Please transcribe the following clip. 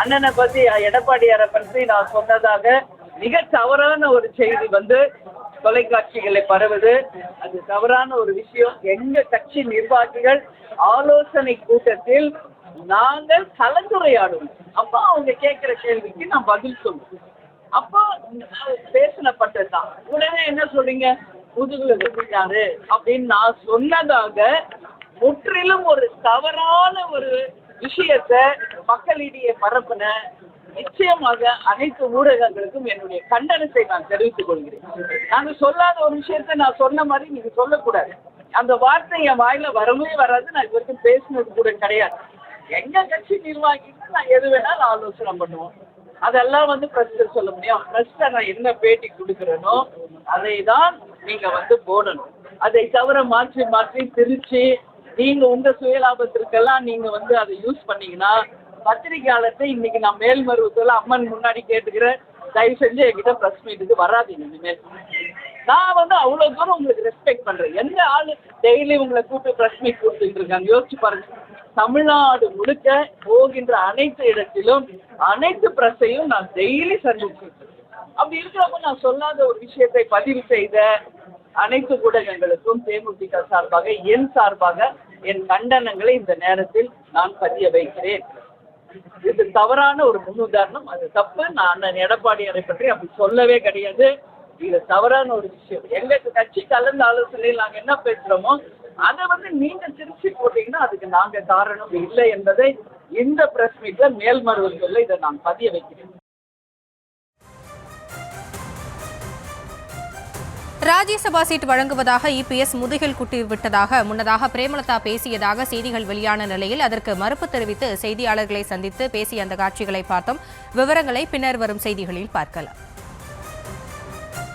அண்ணனை பத்தி எடப்பாடியாரை பற்றி நான் சொன்னதாக மிக தவறான ஒரு செய்தி தொலைக்காட்சிகளை பரவுது. அது தவறான ஒரு விஷயம். எங்க கட்சி நிர்வாகிகள் ஆலோசனை கூட்டத்தில் நாங்கள் கலந்துரையாடுவோம். அப்போ அவங்க கேட்கிற கேள்விக்கு நான் பதில் சொல்லுவோம். அப்போ பேசப்பட்டதுதான். உடனே என்ன சொல்றீங்க, முதுகுல சொல்லிட்டாரு அப்படின்னு நான் சொன்னதாக முற்றிலும் ஒரு தவறான ஒரு விஷயத்தை மக்களிடையே பரப்புன நிச்சயமாக அனைத்து ஊடகங்களுக்கும் என்னுடைய கண்டனத்தை நான் தெரிவித்துக் கொள்கிறேன். நாங்க சொல்லாத ஒரு விஷயத்த நான் சொன்ன மாதிரி நீங்க சொல்லக்கூடாது. அந்த வார்த்தை என் வாயில வரவே வராது. நான் இது வரைக்கும் பேசினது கூட கிடையாது. எங்க கட்சி நிர்வாகிக்கு நான் எது வேணாலும் ஆலோசனை பண்ணுவோம். அதெல்லாம் பிரசிடர் சொல்ல முடியும். பிரசிடர் நான் என்ன பேட்டி கொடுக்குறேனோ அதை தான் நீங்க போடணும். அதை தவிர மாற்றி மாற்றி பிரிச்சு நீங்க உங்க சுயலாபத்திற்கெல்லாம் நீங்க அதை யூஸ் பண்ணீங்கன்னா பத்திரிகையாளர்கிட்ட இன்னைக்கு நான் மேல்மருவத்துல அம்மன் முன்னாடி கேட்டுக்கிறேன், தயவு செஞ்சு என்கிட்ட பிரஸ் மீட்டுக்கு வராதீங்க. இனிமேல் நான் அவ்வளவு தூரம் உங்களுக்கு ரெஸ்பெக்ட் பண்றேன். எந்த ஆளு டெய்லி உங்களை கூப்பிட்டு பிரஸ் மீட் கொடுத்துட்டு இருக்காங்க யோசிச்சு பாருங்க. தமிழ்நாடு முழுக்க போகின்ற அனைத்து இடத்திலும் அனைத்து பிரஸையும் நான் டெய்லி சந்திச்சிருக்கேன். அப்படி இருக்கிறப்ப நான் சொல்லாத ஒரு விஷயத்தை பதிவு செய்த அனைத்து ஊடகங்களுக்கும் தேமுதிக சார்பாக என் சார்பாக என் கண்டனங்களை இந்த நேரத்தில் நான் பதிய வைக்கிறேன். இது தவறான ஒரு முன்னுதாரணம். அது தப்பு. நான் அண்ணன் எடப்பாடியாரை பற்றி அப்படி சொல்லவே கிடையாது. இது தவறான ஒரு விஷயம். எங்க கட்சி கலந்த ஆலோசனையில் நாங்க என்ன பேசுறோமோ அதை நீங்க திருச்சி போட்டீங்கன்னா அதுக்கு நாங்க காரணம் இல்லை என்பதை இந்த பிரஸ் மீட்ல மேல்மருவல்ல இதை நான் பதிய வைக்கிறேன். ராஜ்யசபா சீட் வழங்குவதாக இபிஎஸ் முதுகில் குட்டி விட்டதாக முன்னதாக பிரேமலதா பேசியதாக செய்திகள் வெளியான நிலையில் அதற்கு மறுப்பு தெரிவித்து செய்தியாளர்களை சந்தித்து பேசிய அந்த காட்சிகளை பார்த்தோம். விவரங்களை பின்னர் வரும் செய்திகளில் பார்க்கலாம்.